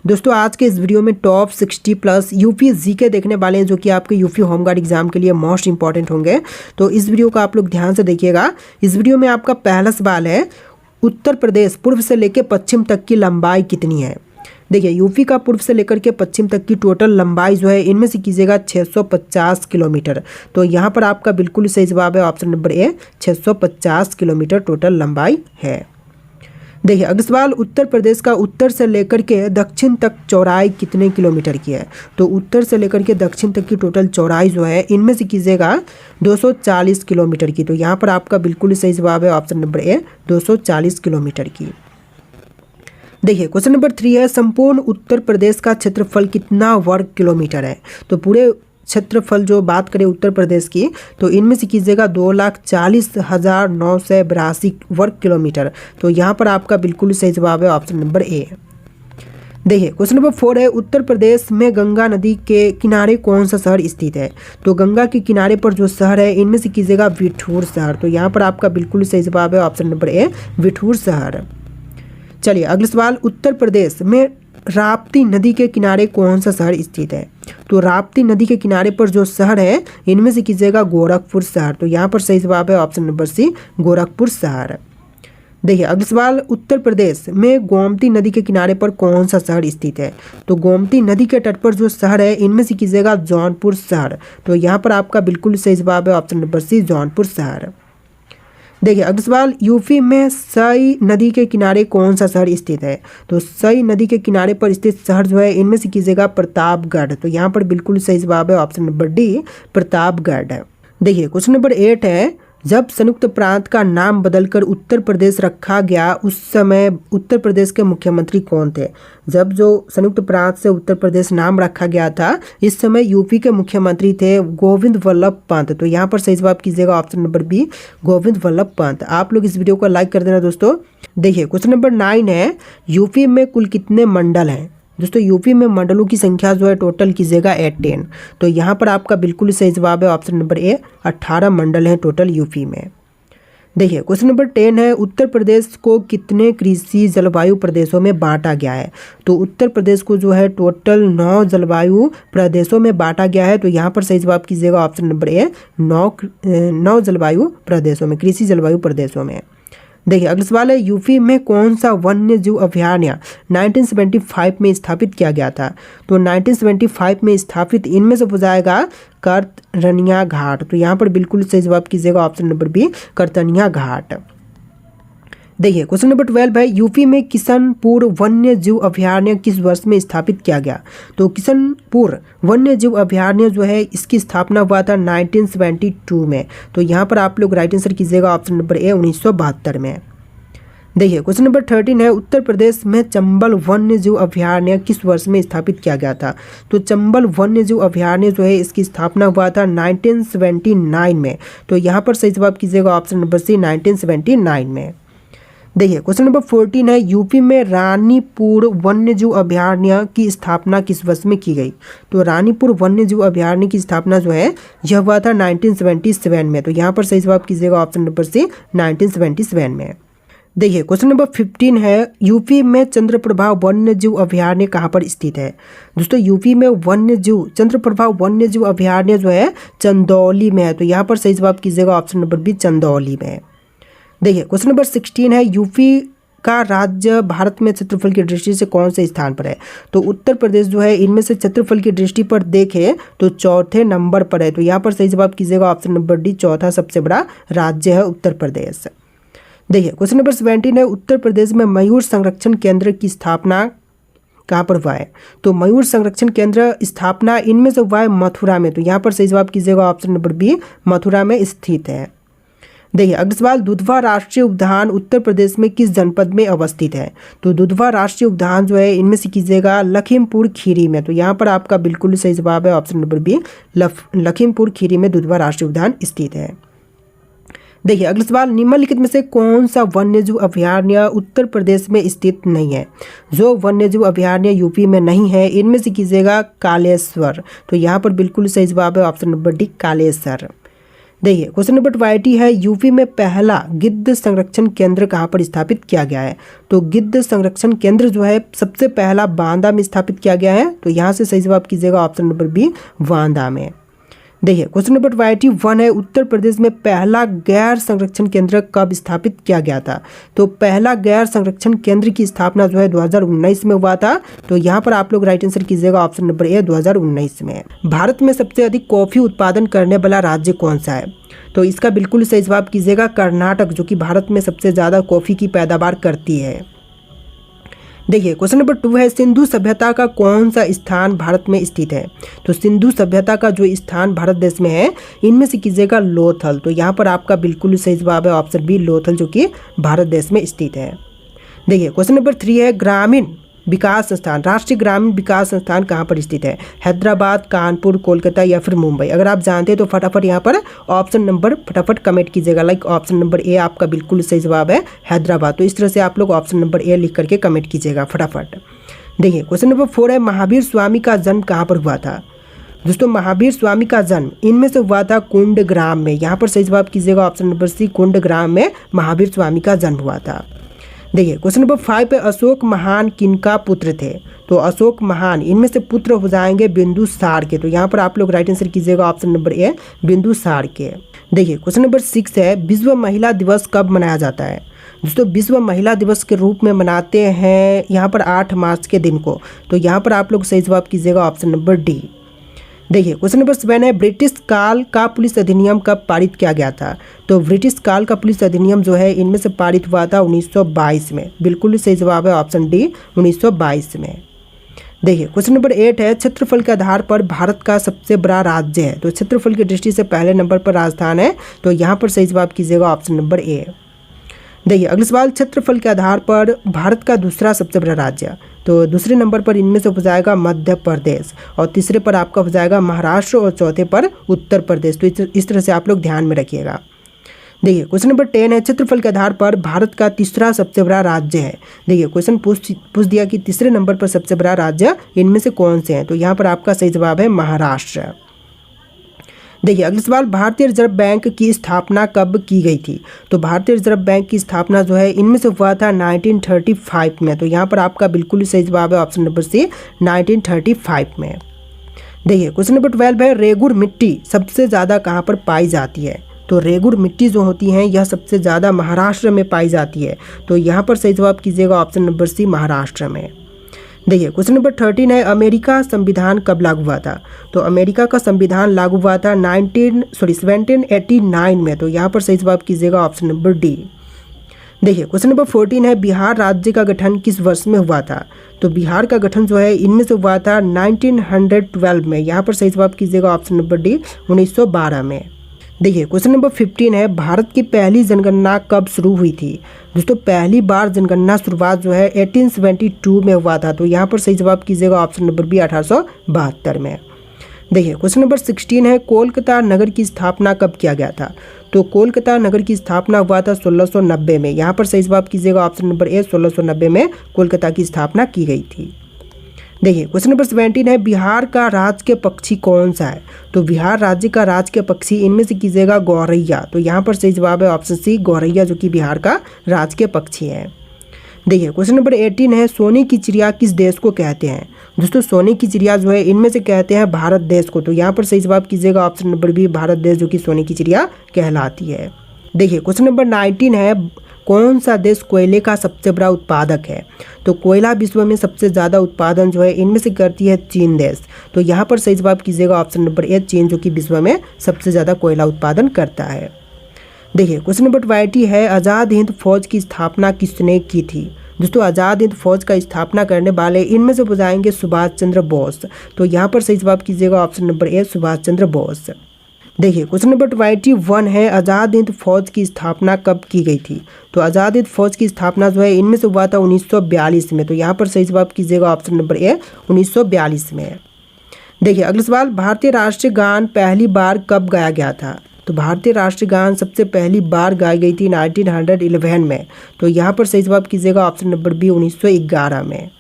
दोस्तों आज के इस वीडियो में टॉप 60 प्लस यूपी जीके देखने वाले हैं, जो कि आपके यूपी होमगार्ड एग्जाम के लिए मोस्ट इंपॉर्टेंट होंगे। तो इस वीडियो को आप लोग ध्यान से देखिएगा। इस वीडियो में आपका पहला सवाल है, उत्तर प्रदेश पूर्व से लेकर पश्चिम तक की लंबाई कितनी है। देखिए, यूपी का पूर्व से लेकर के पश्चिम तक की टोटल लंबाई जो है इनमें से कीजिएगा 650 किलोमीटर। तो यहाँ पर आपका बिल्कुल सही जवाब है option number A, 650 kilometre total लंबाई है। देखिए अगला सवाल, उत्तर प्रदेश का उत्तर से लेकर के दक्षिण तक चौड़ाई कितने किलोमीटर की है। तो उत्तर से लेकर के दक्षिण तक की टोटल चौड़ाई जो है इनमें से कीजिएगा 240 किलोमीटर की। तो यहाँ पर आपका बिल्कुल सही जवाब है ऑप्शन नंबर ए, 240 किलोमीटर की। देखिए क्वेश्चन नंबर 3 है, संपूर्ण उत्तर प्रदेश का क्षेत्रफल कितना वर्ग किलोमीटर है। तो पूरे क्षेत्रफल जो बात करें उत्तर प्रदेश की, तो इनमें से कीजिएगा 2,40,982 वर्ग किलोमीटर। तो यहाँ पर आपका बिल्कुल सही जवाब है ऑप्शन नंबर ए। देखिए क्वेश्चन नंबर 4 है, उत्तर प्रदेश में गंगा नदी के किनारे कौन सा शहर स्थित है। तो गंगा के किनारे पर जो शहर है इनमें से कीजिएगा बिठूर शहर। तो यहाँ पर आपका बिल्कुल सही जवाब है ऑप्शन नंबर ए, बिठूर शहर। चलिए अगला सवाल, उत्तर प्रदेश में राप्ती नदी के किनारे कौन सा शहर स्थित है। तो राप्ती नदी के किनारे पर जो शहर है इनमें से कीजिएगा गोरखपुर शहर। तो यहाँ पर सही जवाब है ऑप्शन नंबर सी, गोरखपुर शहर। देखिए अगला सवाल, उत्तर प्रदेश में गोमती नदी के किनारे पर कौन सा शहर स्थित है। तो गोमती नदी के तट पर जो शहर है इनमें से कीजिएगा जौनपुर शहर। तो यहाँ पर आपका बिल्कुल सही जवाब है ऑप्शन नंबर सी, जौनपुर शहर। देखिए अगला सवाल, यूपी में सई नदी के किनारे कौन सा शहर स्थित है। तो सई नदी के किनारे पर स्थित शहर जो है इनमें से कीजिएगा प्रतापगढ़। तो यहाँ पर बिल्कुल सही जवाब है ऑप्शन नंबर डी, प्रतापगढ़। देखिए क्वेश्चन नंबर 8 है, जब संयुक्त प्रांत का नाम बदलकर उत्तर प्रदेश रखा गया उस समय उत्तर प्रदेश के मुख्यमंत्री कौन थे। जब जो संयुक्त प्रांत से उत्तर प्रदेश नाम रखा गया था इस समय यूपी के मुख्यमंत्री थे गोविंद वल्लभ पंत। तो यहाँ पर सही जवाब कीजिएगा option number B, Govind Ballabh Pant. आप लोग इस वीडियो को लाइक कर देना दोस्तों। देखिए क्वेश्चन नंबर 9 है, यूपी में कुल कितने मंडल हैं। दोस्तों यूपी में मंडलों की संख्या जो है टोटल कीजिएगा 18। तो यहाँ पर आपका बिल्कुल सही जवाब है ऑप्शन नंबर ए, 18 मंडल हैं टोटल यूपी में। देखिए क्वेश्चन नंबर 10 है, उत्तर प्रदेश को कितने कृषि जलवायु प्रदेशों में बांटा गया है। तो उत्तर प्रदेश को जो है टोटल 9 जलवायु प्रदेशों में बांटा गया है। तो यहाँ पर सही जवाब कीजिएगा ऑप्शन नंबर ए, 9 जलवायु प्रदेशों में, कृषि जलवायु प्रदेशों में। देखिए अगला सवाल है, यूपी में कौन सा वन्य जीव अभयारण्य 1975 में स्थापित किया गया था। तो 1975 में स्थापित इनमें से हो जाएगा करतनिया घाट। तो यहाँ पर बिल्कुल सही जवाब कीजिएगा ऑप्शन नंबर बी, करतनिया घाट। देखिए क्वेश्चन नंबर 12 है, यूपी में किशनपुर वन्य जीव अभयारण्य किस वर्ष में स्थापित किया गया। तो किशनपुर वन्य जीव अभयारण्य जो है इसकी स्थापना हुआ था 1972 में। तो यहाँ पर आप लोग राइट आंसर कीजिएगा ऑप्शन नंबर ए, 1972 में। देखिए क्वेश्चन नंबर 13 है, उत्तर प्रदेश में चंबल वन्य जीव अभयारण्य किस वर्ष में स्थापित किया गया था। तो चंबल वन्य जीव अभयारण्य जो है इसकी स्थापना हुआ था 1979 में। तो यहाँ पर सही जवाब कीजिएगा ऑप्शन नंबर सी, 1979 में। देखिए क्वेश्चन नंबर 14 है, यूपी में रानीपुर वन्यजीव अभयारण्य की स्थापना किस वर्ष में की गई। तो रानीपुर वन्यजीव अभयारण्य की स्थापना जो है यह हुआ था 1977 में। तो यहाँ पर सही जवाब कीजिएगा ऑप्शन नंबर सी, 1977 में। देखिए क्वेश्चन नंबर 15 है, यूपी में चंद्रप्रभा वन्यजीव अभयारण्य कहाँ पर स्थित है। दोस्तों यूपी में चंद्रप्रभा वन्यजीव अभयारण्य जो है चंदौली में है। तो यहाँ पर सही जवाब कीजिएगा ऑप्शन नंबर बी, चंदौली में। देखिए क्वेश्चन नंबर 16 है, यूपी का राज्य भारत में क्षेत्रफल की दृष्टि से कौन से स्थान पर है। तो उत्तर प्रदेश जो है इनमें से क्षेत्रफल की दृष्टि पर देखें तो चौथे नंबर पर है। तो यहाँ पर सही जवाब कीजिएगा ऑप्शन नंबर डी, चौथा सबसे बड़ा राज्य है उत्तर प्रदेश। देखिए क्वेश्चन नंबर 17 है, उत्तर प्रदेश में मयूर संरक्षण केंद्र की स्थापना कहाँ पर हुआ है। तो मयूर संरक्षण केंद्र स्थापना इनमें से हुआ है मथुरा में। तो यहाँ पर सही जवाब कीजिएगा ऑप्शन नंबर बी, मथुरा में स्थित है। देखिए अगला सवाल, दुधवा राष्ट्रीय उद्यान उत्तर प्रदेश में किस जनपद में अवस्थित है। तो दुधवा राष्ट्रीय उद्यान जो है इनमें से कीजिएगा लखीमपुर खीरी में। तो यहाँ पर आपका बिल्कुल सही जवाब है option number B, Lakhimpur Kheri में दुधवा राष्ट्रीय उद्यान स्थित है। देखिए अगला सवाल, निम्नलिखित में से कौन सा वन्यजीव अभयारण्य उत्तर प्रदेश में स्थित नहीं है। जो वन्यजीव अभयारण्य यूपी में नहीं है इनमें से कीजिएगा कालेश्वर। तो यहाँ पर बिल्कुल सही जवाब है ऑप्शन नंबर डी, कालेश्वर। देखिए क्वेश्चन नंबर 20 है, यूपी में पहला गिद्ध संरक्षण केंद्र कहाँ पर स्थापित किया गया है। तो गिद्ध संरक्षण केंद्र जो है सबसे पहला बांदा में स्थापित किया गया है। तो यहाँ से सही जवाब कीजिएगा ऑप्शन नंबर बी, बांदा में। देखिए क्वेश्चन नंबर 21 है, उत्तर प्रदेश में पहला गैर संरक्षण केंद्र कब स्थापित किया गया था। तो पहला गैर संरक्षण केंद्र की स्थापना जो है 2019 में हुआ था। तो यहाँ पर आप लोग राइट आंसर कीजिएगा ऑप्शन नंबर ए, 2019 में। भारत में सबसे अधिक कॉफी उत्पादन करने वाला राज्य कौन सा है। तो इसका बिल्कुल सही जवाब कीजिएगा कर्नाटक, जो कि भारत में सबसे ज़्यादा कॉफ़ी की पैदावार करती है। देखिए क्वेश्चन नंबर 2 है, सिंधु सभ्यता का कौन सा स्थान भारत में स्थित है। तो सिंधु सभ्यता का जो स्थान भारत देश में है, इनमें से कीजिएगा लोथल। तो यहाँ पर आपका बिल्कुल सही जवाब है ऑप्शन बी, लोथल, जो कि भारत देश में स्थित है। देखिए क्वेश्चन नंबर 3 है, ग्रामीण विकास संस्थान, राष्ट्रीय ग्रामीण विकास संस्थान कहाँ पर स्थित है। हैदराबाद, कानपुर, कोलकाता या फिर मुंबई। अगर आप जानते हैं तो फटाफट यहाँ पर ऑप्शन नंबर फटाफट कमेंट कीजिएगा। लाइक ऑप्शन नंबर ए आपका बिल्कुल सही जवाब है, हैदराबाद। तो इस तरह से आप लोग ऑप्शन नंबर ए लिख करके कमेंट कीजिएगा फटाफट। देखिए क्वेश्चन नंबर 4 है, महावीर स्वामी का जन्म कहाँ पर हुआ था। दोस्तों महावीर स्वामी का जन्म इनमें से हुआ था कुंडग्राम में। यहाँ पर सही जवाब कीजिएगा ऑप्शन नंबर सी, कुंडग्राम में महावीर स्वामी का जन्म हुआ था। देखिए क्वेश्चन नंबर 5 पे, अशोक महान किनका पुत्र थे। तो अशोक महान इनमें से पुत्र हो जाएंगे बिंदुसार के। तो यहाँ पर आप लोग राइट आंसर कीजिएगा ऑप्शन नंबर ए, बिंदुसार के। देखिए क्वेश्चन नंबर 6 है, विश्व महिला दिवस कब मनाया जाता है। दोस्तों विश्व महिला दिवस के रूप में मनाते हैं यहाँ पर 8 मार्च के दिन को। तो यहाँ पर आप लोग सही जवाब कीजिएगा ऑप्शन नंबर डी। देखिए क्वेश्चन नंबर 7 है, ब्रिटिश काल का पुलिस अधिनियम कब पारित किया गया था। तो ब्रिटिश काल का पुलिस अधिनियम जो है इनमें से पारित हुआ था 1922 में। बिल्कुल सही जवाब है ऑप्शन डी, 1922 में। देखिए क्वेश्चन नंबर 8 है, क्षेत्रफल के आधार पर भारत का सबसे बड़ा राज्य है। तो क्षेत्रफल की दृष्टि से पहले नंबर पर राजस्थान है। तो यहाँ पर सही जवाब कीजिएगा ऑप्शन नंबर ए। देखिए अगला सवाल, क्षेत्रफल के आधार पर भारत का दूसरा सबसे बड़ा राज्य। तो दूसरे नंबर पर इनमें से हो जाएगा मध्य प्रदेश, और तीसरे पर आपका हो जाएगा महाराष्ट्र, और चौथे पर उत्तर प्रदेश। तो इस तरह से आप लोग ध्यान में रखिएगा। देखिए क्वेश्चन नंबर 10 है, क्षेत्रफल के आधार पर भारत का तीसरा सबसे बड़ा राज्य है। देखिए क्वेश्चन पूछ दिया कि तीसरे नंबर पर सबसे बड़ा राज्य इनमें से कौन से हैं। तो यहाँ पर आपका सही जवाब है महाराष्ट्र। देखिए अगला सवाल, भारतीय रिजर्व बैंक की स्थापना कब की गई थी। तो भारतीय रिजर्व बैंक की स्थापना जो है इनमें से हुआ था 1935 में। तो यहाँ पर आपका बिल्कुल सही जवाब है ऑप्शन नंबर सी, 1935 में। देखिए क्वेश्चन नंबर 12 है, रेगुर मिट्टी सबसे ज़्यादा कहाँ पर पाई जाती है। तो रेगुर मिट्टी जो होती हैं यह सबसे ज़्यादा महाराष्ट्र में पाई जाती है। तो यहाँ पर सही जवाब कीजिएगा ऑप्शन नंबर सी, महाराष्ट्र में। देखिए क्वेश्चन नंबर 13 है, अमेरिका संविधान कब लागू हुआ था। तो अमेरिका का संविधान लागू हुआ था 1789 में। तो यहाँ पर सही जवाब कीजिएगा ऑप्शन नंबर डी। देखिए क्वेश्चन नंबर 14 है, बिहार राज्य का गठन किस वर्ष में हुआ था। तो बिहार का गठन जो है इनमें से हुआ था 1912 में। यहाँ पर सही जवाब कीजिएगा ऑप्शन नंबर डी, 1912 में। देखिए क्वेश्चन नंबर 15 है, भारत की पहली जनगणना कब शुरू हुई थी। दोस्तों पहली बार जनगणना शुरुआत जो है 1872 में हुआ था। तो यहाँ पर सही जवाब कीजिएगा ऑप्शन नंबर बी, 1872 में। देखिए क्वेश्चन नंबर 16 है, कोलकाता नगर की स्थापना कब किया गया था। तो कोलकाता नगर की स्थापना हुआ था 1690 में। यहाँ पर सही जवाब कीजिएगा ऑप्शन नंबर ए, 1690 में कोलकाता की स्थापना की गई थी। देखिए क्वेश्चन नंबर 17 है, बिहार का राजकीय पक्षी कौन सा है। तो बिहार राज्य का राजकीय पक्षी इनमें से कीजिएगा गौरैया। तो यहाँ पर सही जवाब है ऑप्शन सी, गौरैया, जो कि बिहार का राजकीय पक्षी है। देखिए क्वेश्चन नंबर 18 है, सोने की चिड़िया किस देश को कहते हैं। दोस्तों सोने की चिड़िया जो है इनमें से कहते हैं भारत देश को। तो यहाँ पर सही जवाब कीजिएगा ऑप्शन नंबर बी, भारत देश, जो कि सोने की चिड़िया कहलाती है। देखिए क्वेश्चन नंबर 19 है, कौन सा देश कोयले का सबसे बड़ा उत्पादक है। तो कोयला विश्व में सबसे ज़्यादा उत्पादन जो है इनमें से करती है चीन देश। तो यहाँ पर सही जवाब कीजिएगा ऑप्शन नंबर ए, चीन, जो कि विश्व में सबसे ज़्यादा कोयला उत्पादन करता है। देखिए क्वेश्चन नंबर 20 है, आज़ाद हिंद फौज की स्थापना किसने की थी। दोस्तों आज़ाद हिंद फौज का स्थापना करने वाले इनमें से बुझाएंगे सुभाष चंद्र बोस। तो यहाँ पर सही जवाब कीजिएगा option number A, Subhash Chandra Bose. देखिए क्वेश्चन नंबर 21 है, आज़ाद हिंद फौज की स्थापना कब की गई थी। तो आज़ाद हिंद फौज की स्थापना जो है इनमें से हुआ था 1942 में। तो यहाँ पर सही जवाब कीजिएगा ऑप्शन नंबर ए, 1942 में। देखिए अगला सवाल, भारतीय राष्ट्रीय गान पहली बार कब गाया गया था। तो भारतीय राष्ट्रीय गान सबसे पहली बार गाई गई थी 1911 में। तो यहाँ पर सही जवाब कीजिएगा ऑप्शन नंबर बी, 1911 में।